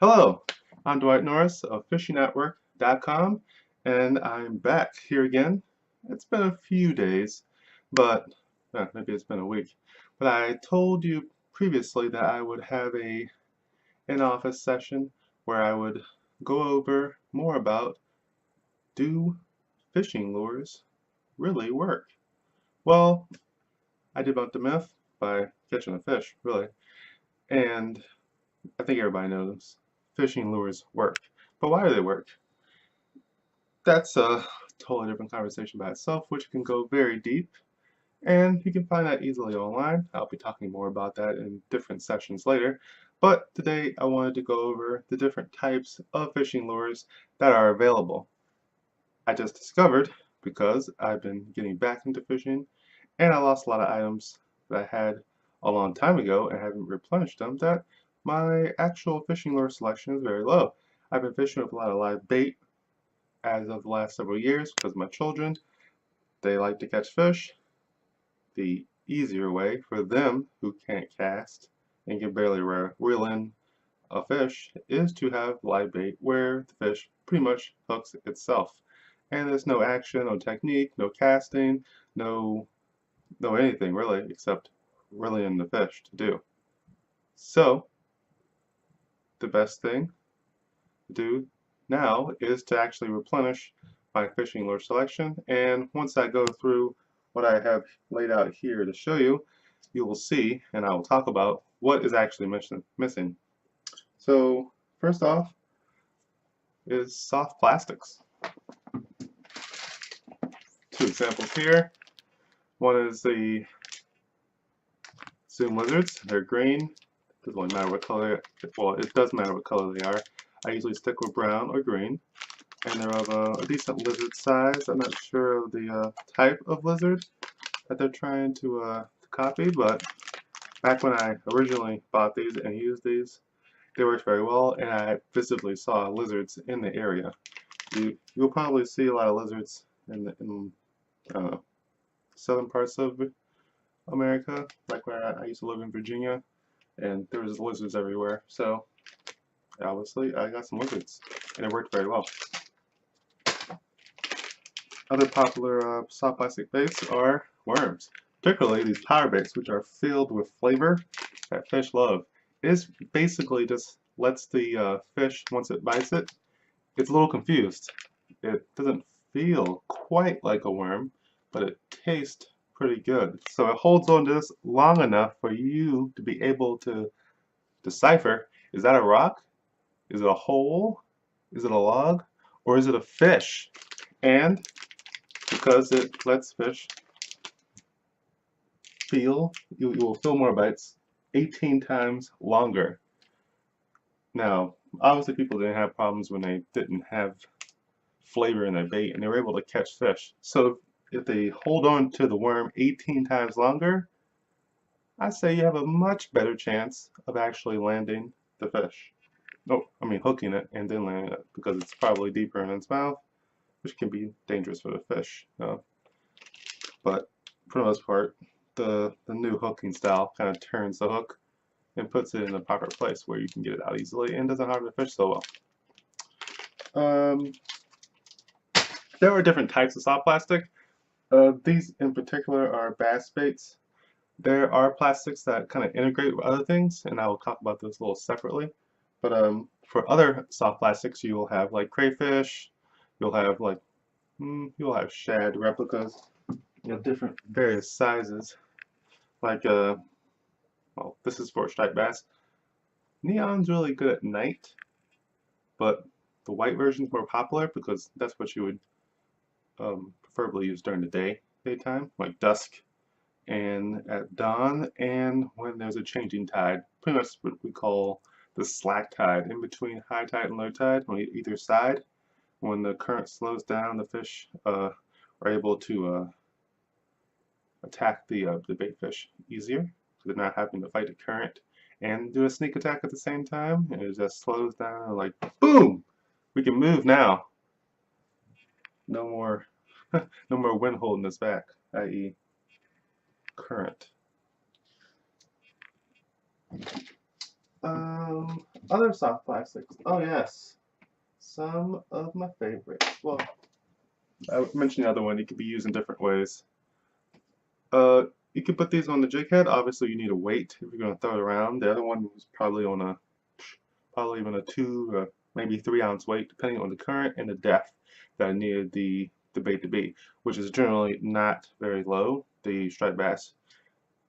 Hello, I'm Dwight Norris of FishingNetwork.com, and I'm back here again. It's been a few days, but maybe it's been a week. But I told you previously that I would have a in-office session where I would go over more about, do fishing lures really work? Well, I debunked the myth by catching a fish, really, and I think everybody knows fishing lures work. But why do they work? That's a totally different conversation by itself, which can go very deep, and you can find that easily online. I'll be talking more about that in different sessions later. But today I wanted to go over the different types of fishing lures that are available. I just discovered, because I've been getting back into fishing, and I lost a lot of items that I had a long time ago and haven't replenished them, that my actual fishing lure selection is very low. I've been fishing with a lot of live bait as of the last several years because my children, they like to catch fish. The easier way for them who can't cast and can barely reel in a fish is to have live bait where the fish pretty much hooks itself. And there's no action, no technique, no casting, no anything really except reeling in the fish to do. So the best thing to do now is to actually replenish my fishing lure selection, and once I go through what I have laid out here to show you, you will see, and I will talk about what is actually missing. So first off is soft plastics. Two examples here. One is the Zoom lizards. They're green. It doesn't really matter what color, well, it does matter what color they are. I usually stick with brown or green, and they're of a decent lizard size. I'm not sure of the type of lizard that they're trying to copy, but back when I originally bought these and used these, they worked very well, and I visibly saw lizards in the area. You'll probably see a lot of lizards in southern parts of America, like where I used to live in Virginia, and there was lizards everywhere. So obviously I got some lizards, and it worked very well. Other popular soft plastic baits are worms, particularly these power baits, which are filled with flavor that fish love. It basically just lets the fish, once it bites it, it's a little confused. It doesn't feel quite like a worm, but it tastes pretty good. So it holds on to this long enough for you to be able to decipher, is that a rock? Is it a hole? Is it a log? Or is it a fish? And because it lets fish feel, you will feel more bites 18 times longer. Now, obviously people didn't have problems when they didn't have flavor in their bait and they were able to catch fish. So if they hold on to the worm 18 times longer, I say you have a much better chance of actually landing the fish. No, I mean hooking it and then landing it, because it's probably deeper in its mouth, which can be dangerous for the fish. But for the most part, the new hooking style kind of turns the hook and puts it in the proper place where you can get it out easily and doesn't harm the fish so well. There are different types of soft plastic. These in particular are bass baits. There are plastics that kind of integrate with other things, and I will talk about those a little separately. But for other soft plastics, you will have like crayfish, you'll have like you'll have shad replicas, you know, different various sizes. Like well, this is for striped bass. Neon's really good at night, but the white version is more popular because that's what you would preferably use during the daytime, like dusk and at dawn, and when there's a changing tide. Pretty much what we call the slack tide, in between high tide and low tide, on either side. When the current slows down, the fish are able to attack the bait fish easier, so they're not having to fight the current and do a sneak attack at the same time, and it just slows down and like boom, we can move now. No more no more wind holding us back, i.e. current. Other soft plastics. Oh yes, some of my favorites. Well, I mentioned the other one. You could be used in different ways. Uh, you can put these on the jig head. Obviously, you need a weight if you're going to throw it around. The other one was probably on a, probably even a 2, maybe 3 ounce weight, depending on the current and the depth that I needed the bait to be, which is generally not very low. The striped bass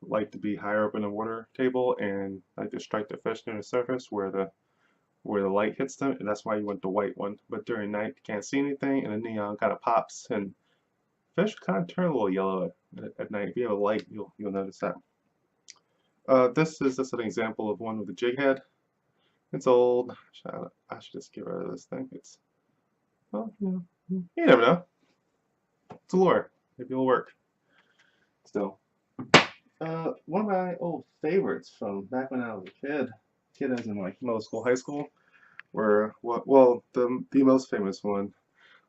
like to be higher up in the water table and like to strike the fish near the surface where the light hits them, and that's why you want the white one. But during night, you can't see anything, and the neon kind of pops, and fish kind of turn a little yellow at night. If you have a light, you'll notice that. This is just an example of one with a jig head. It's old. I should just get rid of this thing. It's, well, you never know. It's a lure. Maybe it'll work. Still, one of my old favorites from back when I was a kid as in like middle school, high school, were what? Well, the most famous one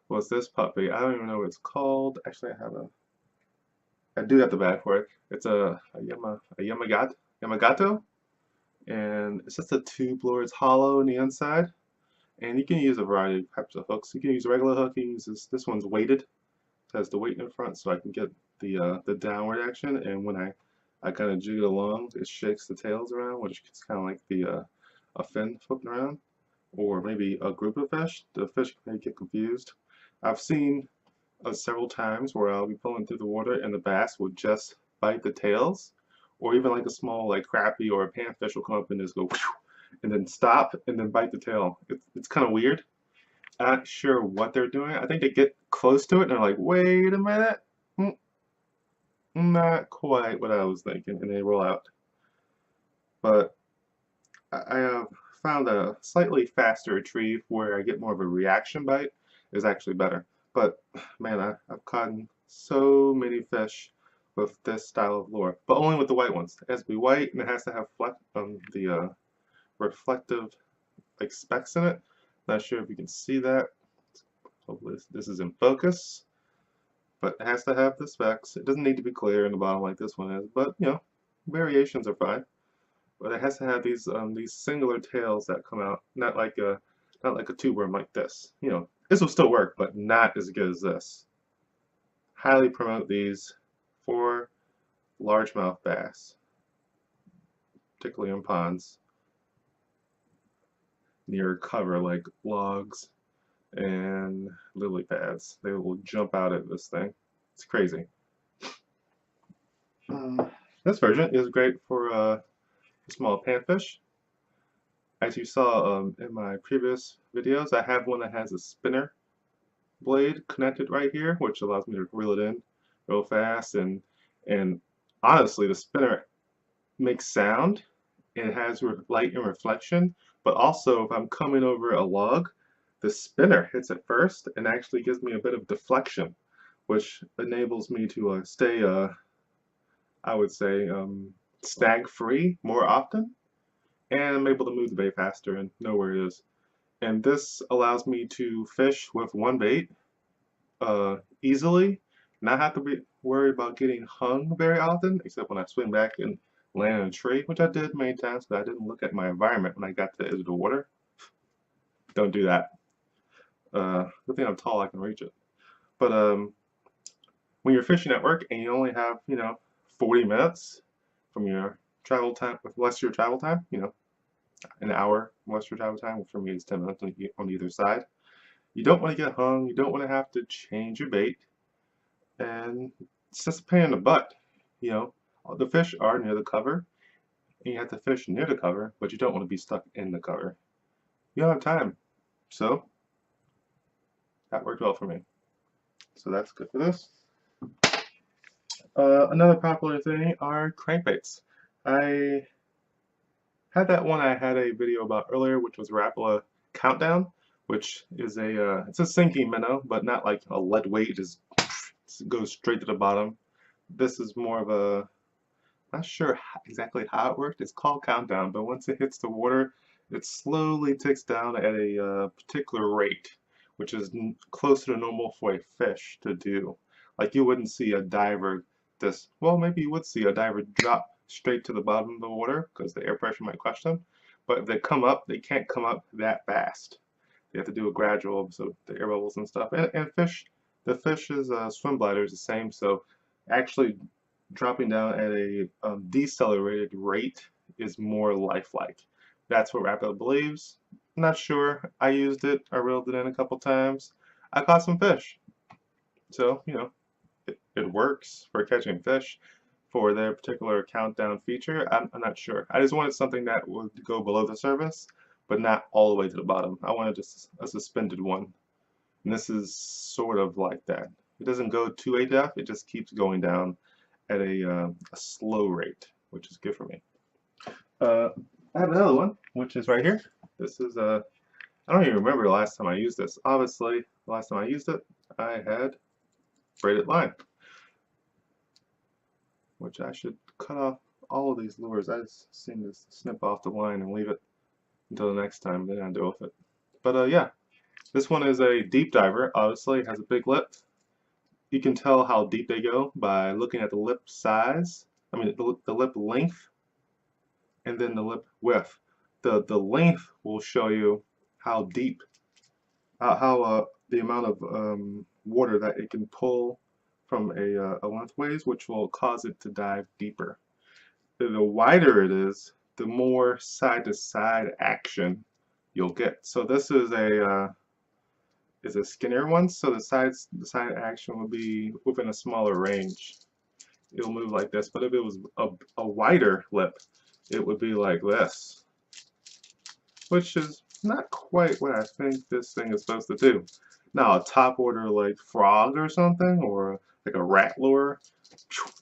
was this puppy. I don't even know what it's called. Actually, I do have the bag for it. It's a Yamagato, and it's just a tube lure. It's hollow on the inside, and you can use a variety of types of hooks. You can use a regular hook. You can use this one's weighted. It has the weight in front, so I can get the downward action. And when I kind of jig it along, it shakes the tails around, which is kind of like a fin flipping around, or maybe a group of fish. The fish may get confused. I've seen several times where I'll be pulling through the water and the bass will just bite the tails, or even like a small like crappie or a panfish will come up and just go whew, and then stop and then bite the tail. It's kind of weird. I'm not sure what they're doing. I think they get close to it and they're like, wait a minute, mm, not quite what I was thinking, and they roll out. But I have found a slightly faster retrieve where I get more of a reaction bite is actually better. But man, I've caught so many fish with this style of lure, but only with the white ones. It has to be white and it has to have the reflective like specks in it. Not sure if you can see that. Hopefully this is in focus, but it has to have the specks. It doesn't need to be clear in the bottom like this one is, but you know, variations are fine. But it has to have these singular tails that come out, not like a tube worm like this. You know, this will still work, but not as good as this. Highly promote these for largemouth bass, particularly in ponds near cover like logs and lily pads. They will jump out at this thing. It's crazy. This version is great for small panfish. As you saw in my previous videos, I have one that has a spinner blade connected right here, which allows me to reel it in real fast. And honestly, the spinner makes sound. It has light and reflection, but also if I'm coming over a log, the spinner hits it first and actually gives me a bit of deflection, which enables me to stay, I would say, snag free more often, and I'm able to move the bait faster and know where it is. And this allows me to fish with one bait easily, not have to be worried about getting hung very often, except when I swing back and land in a tree, which I did many times, but I didn't look at my environment when I got to the edge of the water. Don't do that. Good thing I'm tall, I can reach it. But when you're fishing at work and you only have, 40 minutes from your travel time, with less your travel time, an hour less your travel time, for me it's 10 minutes on either side. You don't want to get hung, you don't want to have to change your bait, and it's just a pain in the butt. The fish are near the cover, and you have to fish near the cover, but you don't want to be stuck in the cover. You don't have time, so that worked well for me. So that's good for this. Another popular thing are crankbaits. I had that one I had a video about earlier, which was Rapala Countdown, which is it's a sinking minnow, but not like a lead weight, just goes straight to the bottom. This is more of a, not sure exactly how it worked. It's called Countdown, but once it hits the water, it slowly ticks down at a particular rate, which is closer to normal for a fish to do. Like you wouldn't see a diver well, maybe you would see a diver drop straight to the bottom of the water because the air pressure might crush them, but if they come up, they can't come up that fast. They have to do a gradual, so the air bubbles and stuff. And fish, the fish's swim bladder is the same, so actually dropping down at a decelerated rate is more lifelike. That's what Rapid believes. Not sure. I used it. I reeled it in a couple times. I caught some fish. So, you know, it works for catching fish. For their particular countdown feature, I'm not sure. I just wanted something that would go below the surface, but not all the way to the bottom. I wanted just a suspended one. And this is sort of like that. It doesn't go to a depth, it just keeps going down at a slow rate, which is good for me. I have another one, which is right here. This is I don't even remember the last time I used this. Obviously, the last time I used it, I had braided line, which I should cut off all of these lures. I just seem to snip off the line and leave it until the next time, then I deal with it. But yeah, this one is a deep diver. Obviously, it has a big lip. You can tell how deep they go by looking at the lip size. I mean, the lip length, and then the lip width. The length will show you how deep, how the amount of water that it can pull from a lengthways, which will cause it to dive deeper. The wider it is, the more side-to-side action you'll get. So this is a skinnier one, so the side action will be within a smaller range. It'll move like this, but if it was a wider lip, it would be like this, which is not quite what I think this thing is supposed to do. Now, a top order like frog or something, or like a rat lure,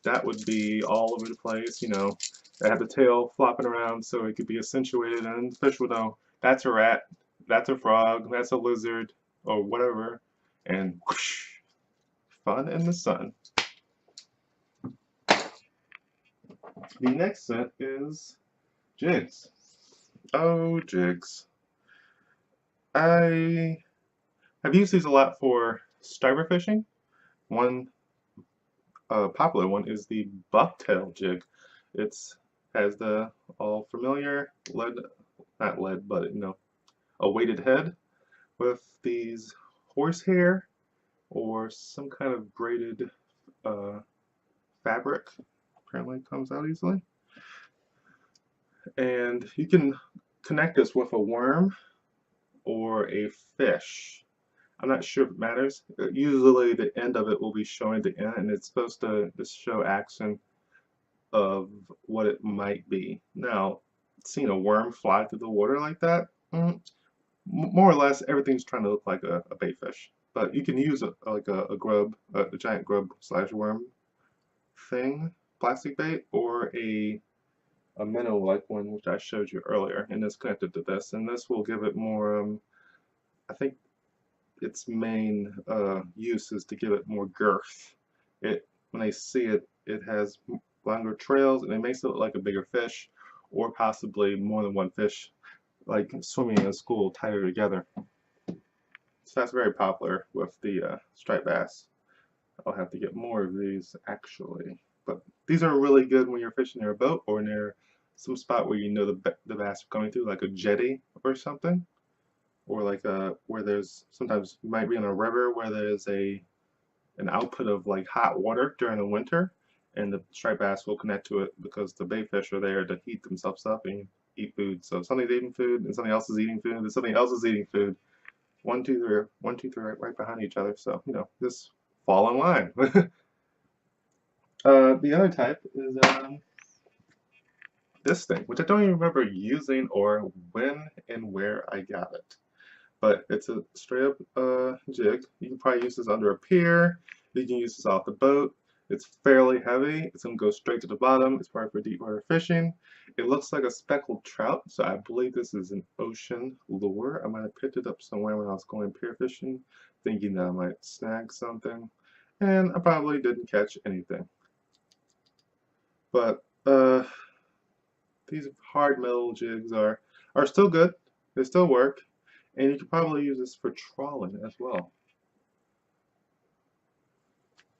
that would be all over the place, you know. They have the tail flopping around so it could be accentuated, and the fish would know that's a rat, that's a frog, that's a lizard, or whatever, and whoosh, fun in the sun. The next set is jigs. Oh, jigs. I have used these a lot for striper fishing. One popular one is the bucktail jig. It has the all familiar lead, not lead, but you know, a weighted head with these horsehair or some kind of braided fabric. Apparently it comes out easily. And you can connect this with a worm or a fish. I'm not sure if it matters. Usually the end of it will be showing the end, and it's supposed to just show action of what it might be. Now, seeing a worm fly through the water like that, more or less everything's trying to look like a bait fish. But you can use like a grub, a giant grub slash worm thing, plastic bait, or a minnow like one which I showed you earlier, and it's connected to this, and this will give it more I think its main use is to give it more girth. When they see it, it has longer trails, and it makes it look like a bigger fish, or possibly more than one fish, like swimming in a school tighter together. So that's very popular with the striped bass. I'll have to get more of these actually, but these are really good when you're fishing near a boat or near some spot where you know the bass are coming through, like a jetty or something, or like where there's sometimes you might be in a river where there's an output of like hot water during the winter, and the striped bass will connect to it because the bait fish are there to heat themselves up and eat food. So somebody's eating food and somebody else is eating food and somebody else is eating food. 1, 2, 3, 1, 2, 3, right behind each other. So you know, just fall in line. The other type is this thing, which I don't even remember using or when and where I got it. But it's a straight up jig. You can probably use this under a pier. You can use this off the boat. It's fairly heavy. It's going to go straight to the bottom. It's probably for deep water fishing. It looks like a speckled trout, so I believe this is an ocean lure. I might have picked it up somewhere when I was going pier fishing, thinking that I might snag something, and I probably didn't catch anything. But these hard metal jigs are still good. They still work, and you can probably use this for trawling as well.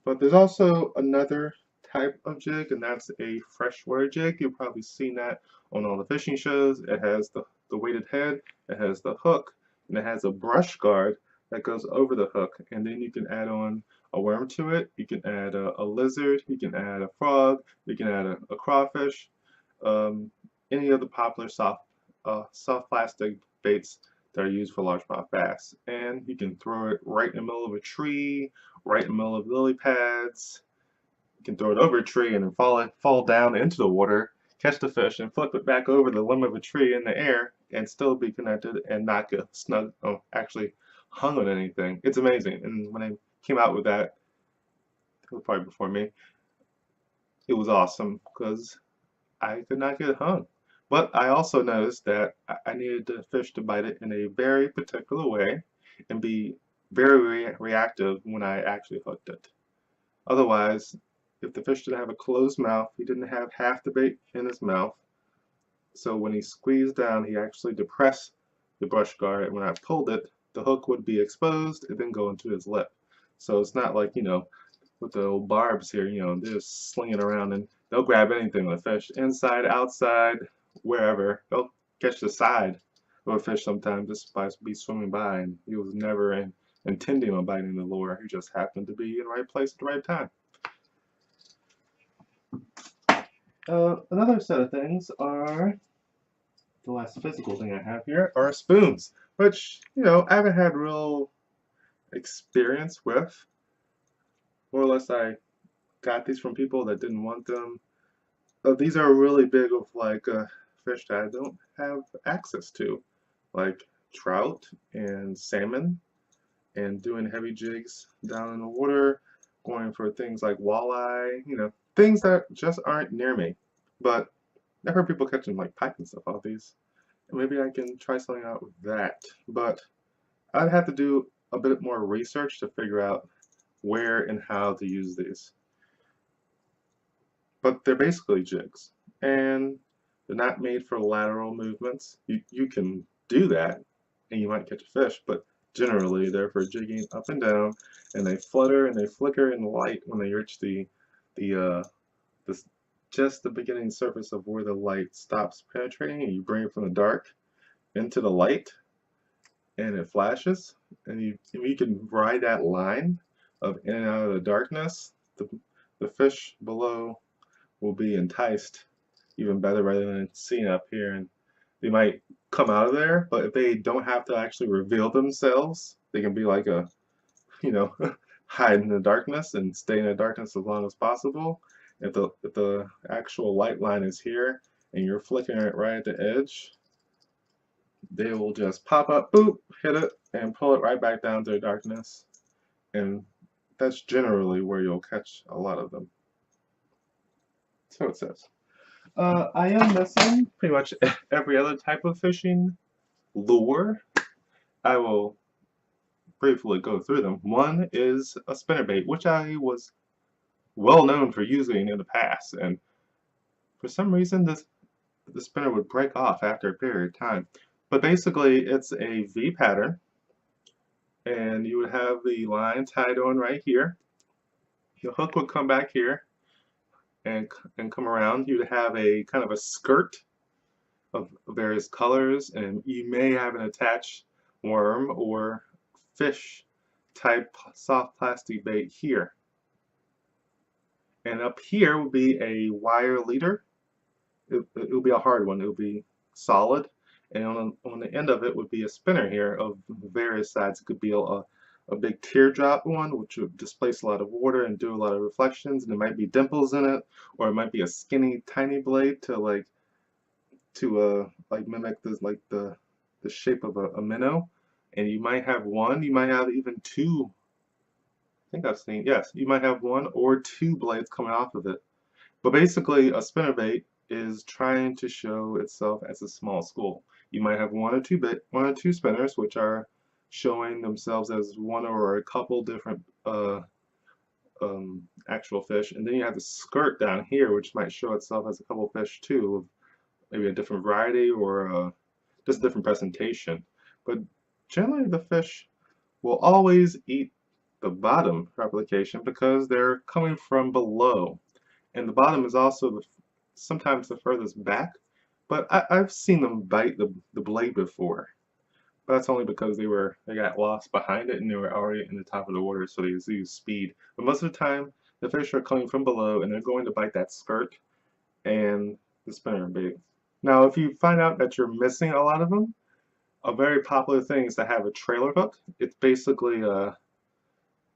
But there's also another type of jig, and that's a freshwater jig. You've probably seen that on all the fishing shows. It has the weighted head, it has the hook, and it has a brush guard that goes over the hook. And then you can add on a worm to it. You can add a lizard, you can add a frog, you can add a crawfish, um, any of the popular soft plastic baits that are used for largemouth bass. And you can throw it right in the middle of a tree, right in the middle of lily pads. You can throw it over a tree and then fall down into the water, catch the fish, and flip it back over the limb of a tree in the air and still be connected and not get snug, actually hung on anything. It's amazing. And when I came out with that, it was probably before me, it was awesome because I could not get hung. But I also noticed that I needed the fish to bite it in a very particular way and be very reactive when I actually hooked it. Otherwise, if the fish didn't have a closed mouth, he didn't have half the bait in his mouth. So when he squeezed down, he actually depressed the brush guard. And when I pulled it, the hook would be exposed and then go into his lip. So it's not like, with the old barbs here, they're just slinging around and they'll grab anything with a fish, inside, outside, wherever. They'll catch the side of a fish sometimes just by be swimming by, and he was never intending on biting the lure. He just happened to be in the right place at the right time. Another set of things are, the last physical thing I have here, are spoons, which, I haven't had real experience with. More or less, I got these from people that didn't want them. These are really big with like fish that I don't have access to, like trout and salmon, and doing heavy jigs down in the water, going for things like walleye, things that just aren't near me. But I've heard people catching like pike and stuff off these. And maybe I can try something out with that. But I'd have to do a bit more research to figure out where and how to use these. But they're basically jigs, and they're not made for lateral movements. You can do that, and you might catch a fish, but generally they're for jigging up and down, and they flutter and they flicker in the light when they reach just the beginning surface of where the light stops penetrating, and you bring it from the dark into the light, and it flashes, and you can ride that line of in and out of the darkness. The fish below will be enticed even better rather than seen up here, and they might come out of there, but if they don't have to actually reveal themselves, they can be like a, hide in the darkness and stay in the darkness as long as possible. If the actual light line is here and you're flicking it right at the edge, they will just pop up, boop, hit it, and pull it right back down to the darkness. And that's generally where you'll catch a lot of them. So it says. I am missing pretty much every other type of fishing lure. I will briefly go through them. One is a spinnerbait, which I was well known for using in the past, and for some reason the spinner would break off after a period of time. But basically it's a V pattern, and you would have the line tied on right here. Your hook would come back here and come around. You'd have a kind of a skirt of various colors, and you may have an attached worm or fish type soft plastic bait here. And up here will be a wire leader. It will be a hard one. It will be solid. And on the end of it would be a spinner here of various sides. It could be a big teardrop one, which would displace a lot of water and do a lot of reflections, and there might be dimples in it, or it might be a skinny, tiny blade to mimic the shape of a minnow. And you might have one, you might have even two. I think I've seen, yes, you might have one or two blades coming off of it. But basically, a spinnerbait is trying to show itself as a small school. You might have one or two spinners, which are showing themselves as one or a couple different actual fish, and then you have the skirt down here, which might show itself as a couple fish too, maybe a different variety or just a different presentation. But generally, the fish will always eat the bottom replication because they're coming from below. and the bottom is also sometimes the furthest back. But I've seen them bite the blade before. But that's only because they got lost behind it and they were already in the top of the water, so they use speed. But most of the time, the fish are coming from below and they're going to bite that skirt and the spinner bait. Now, if you find out that you're missing a lot of them, a very popular thing is to have a trailer hook. It's basically a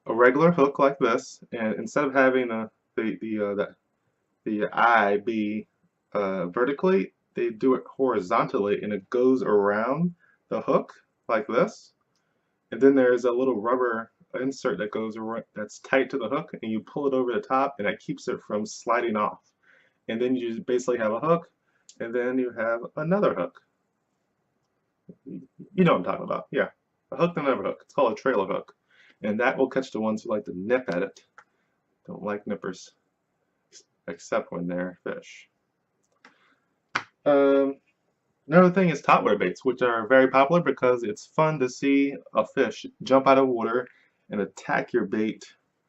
regular hook like this, and instead of having the eye be vertically, they do it horizontally, and it goes around the hook like this. And then there's a little rubber insert that goes around, that's tight to the hook, and you pull it over the top, and that keeps it from sliding off. And then you basically have a hook, and then you have another hook. You know what I'm talking about, yeah. A hook and another hook. It's called a trailer hook. And that will catch the ones who like to nip at it. Don't like nippers, except when they're fish. Another thing is topwater baits, which are very popular because it's fun to see a fish jump out of water and attack your bait,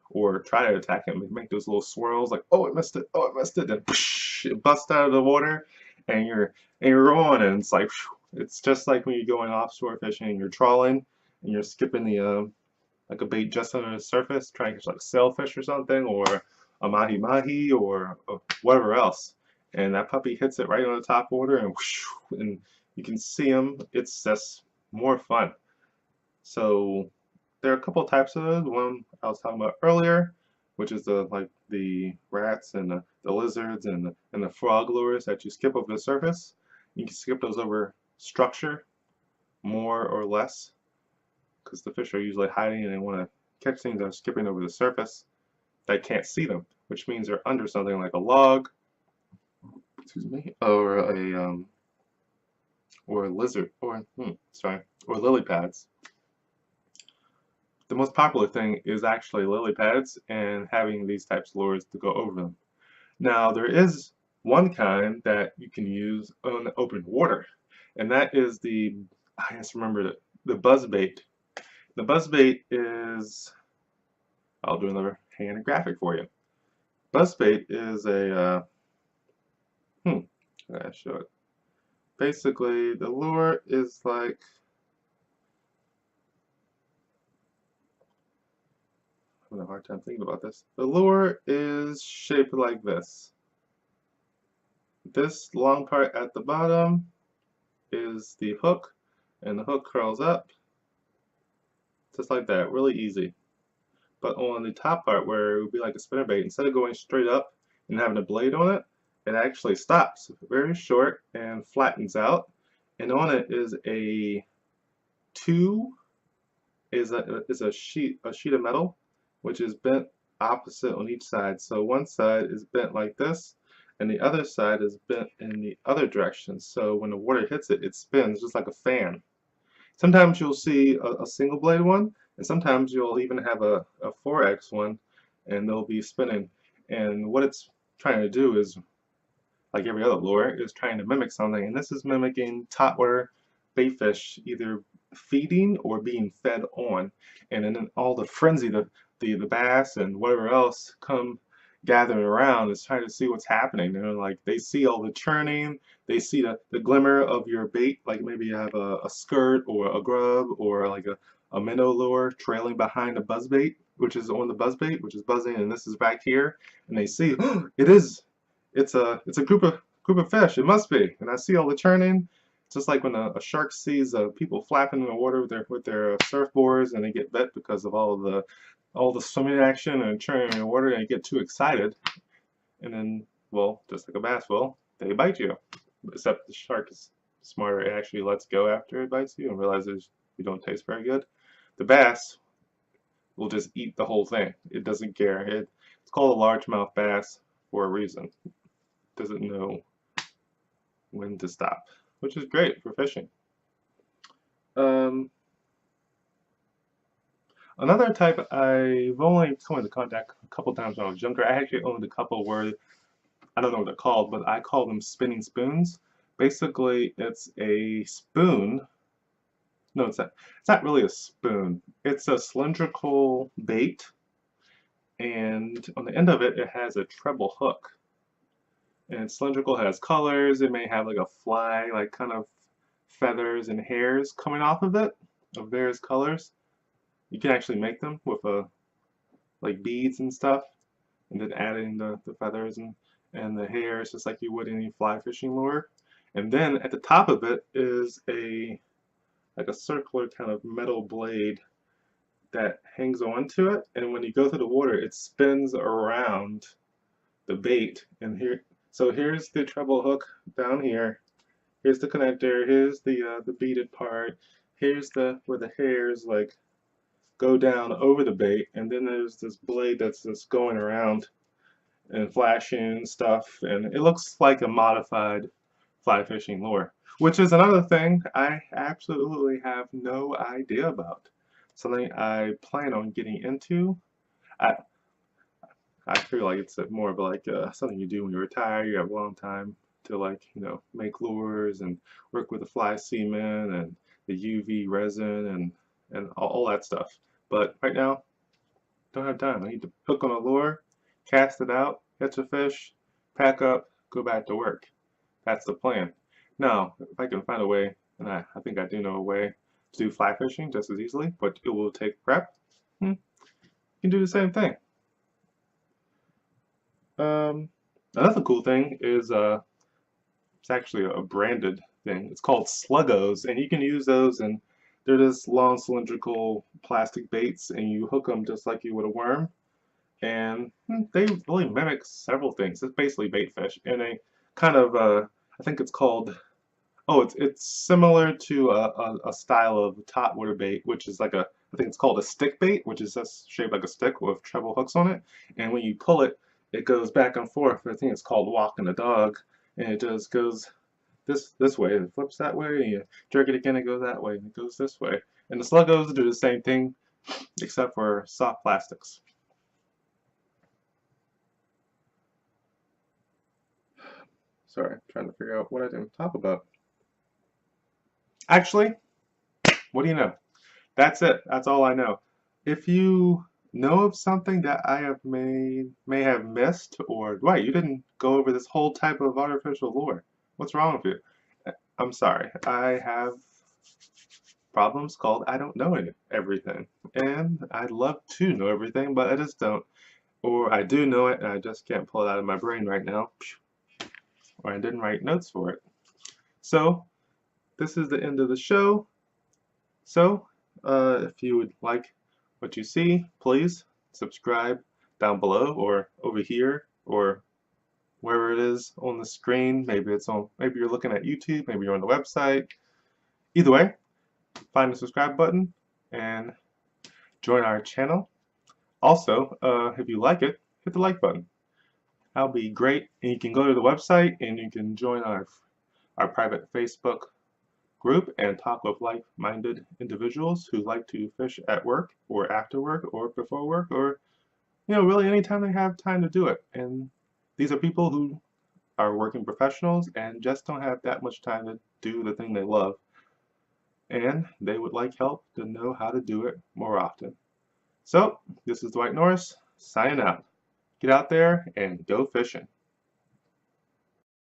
or try to attack it and make those little swirls like, oh, it missed it, oh, it missed it, then poosh, it busts out of the water, and you're on, and it's like, it's just like when you're going offshore fishing and you're trawling and you're skipping the like a bait just under the surface, trying to catch like sailfish or something, or a mahi-mahi, or whatever else. And that puppy hits it right on the top water, and whoosh, and you can see them. It's just more fun. So there are a couple of types of those. One I was talking about earlier, which is like the rats and the lizards and the frog lures that you skip over the surface. You can skip those over structure more or less, because the fish are usually hiding and they want to catch things that are skipping over the surface that can't see them, which means they're under something like a log, excuse me, or a lizard, or lily pads. The most popular thing is actually lily pads and having these types of lures to go over them. Now there is one kind that you can use on open water, and that is I just remembered it, the buzz bait. The buzz bait is, I'll do another hand graphic for you. Buzz bait is I show it. Basically, the lure is like, I'm having a hard time thinking about this. The lure is shaped like this. This long part at the bottom is the hook, and the hook curls up just like that, really easy. But on the top part, where it would be like a spinnerbait, instead of going straight up and having a blade on it, it actually stops very short and flattens out, and on it is a sheet of metal, which is bent opposite on each side. So one side is bent like this, and the other side is bent in the other direction. So when the water hits it, it spins just like a fan. Sometimes you'll see a single blade one, and sometimes you'll even have a 4X one, and they'll be spinning. And what it's trying to do is, like every other lure, is trying to mimic something, and this is mimicking topwater baitfish either feeding or being fed on. And then all the frenzy, the bass and whatever else come gathering around is trying to see what's happening. Like they see all the churning, they see the glimmer of your bait, like maybe you have a skirt or a grub or like a minnow lure trailing behind a buzzbait, which is on the buzzbait, which is buzzing, and this is back here, and they see, oh, it's a group of fish, it must be. And I see all the churning. It's just like when a shark sees people flapping in the water with their surfboards, and they get bit because of all the swimming action and churning in the water, and you get too excited, and then, well, just like a bass will, they bite you. Except the shark is smarter, it actually lets go after it bites you and realizes you don't taste very good. The bass will just eat the whole thing. It doesn't care. It's called a largemouth bass for a reason. It doesn't know when to stop, which is great for fishing. Another type I've only come into contact a couple times when I was younger. I actually owned a couple where, I don't know what they're called, but I call them spinning spoons. Basically, it's a spoon. No, it's not really a spoon. It's a cylindrical bait, and on the end of it, it has a treble hook. And cylindrical has colors. It may have like a fly, like kind of feathers and hairs coming off of it of various colors. You can actually make them with like beads and stuff, and then adding the feathers and the hairs just like you would any fly fishing lure. And then at the top of it is like a circular kind of metal blade that hangs onto it, and when you go through the water it spins around the bait. And here's the treble hook down here. Here's the connector. Here's the beaded part. Here's the where the hairs like go down over the bait, and then there's this blade that's just going around and flashing stuff, and it looks like a modified fly fishing lure, which is another thing I absolutely have no idea about. Something I plan on getting into. I I feel like it's more of like something you do when you retire. You have a long time to like make lures and work with the fly semen and the UV resin and all that stuff. But right now, don't have time. I need to hook on a lure, cast it out, catch a fish, pack up, go back to work. That's the plan. Now, if I can find a way, and I think I do know a way to do fly fishing just as easily, but it will take prep, you can do the same thing. Another cool thing is it's actually a branded thing. It's called Sluggos, and you can use those, and they're just long cylindrical plastic baits, and you hook them just like you would a worm, and they really mimic several things. It's basically bait fish, and a kind of I think it's called. Oh, it's similar to a style of topwater bait, which is like I think it's called a stick bait, which is just shaped like a stick with treble hooks on it. And when you pull it, it goes back and forth. I think it's called walking the dog, and it just goes this way, it flips that way, and you jerk it again, it goes that way, and it goes this way. And the sluggos do the same thing, except for soft plastics. Sorry, I'm trying to figure out what I didn't talk about. Actually, what do you know? That's it. That's all I know. If you know of something that I have may have missed, or Dwight, you didn't go over this whole type of artificial lure. What's wrong with you? I'm sorry. I have problems called I don't know everything. And I'd love to know everything, but I just don't. Or I do know it and I just can't pull it out of my brain right now. Or I didn't write notes for it. So, this is the end of the show. So, if you would like what you see, please subscribe down below or over here or wherever it is on the screen. Maybe you're looking at YouTube, maybe you're on the website. Either way, find the subscribe button and join our channel. Also, if you like it, hit the like button. That'll be great. And you can go to the website and you can join our private Facebook group and talk with like-minded individuals who like to fish at work or after work or before work or really anytime they have time to do it. And these are people who are working professionals and just don't have that much time to do the thing they love, and they would like help to know how to do it more often. So this is Dwight Norris signing out. Get out there and go fishing.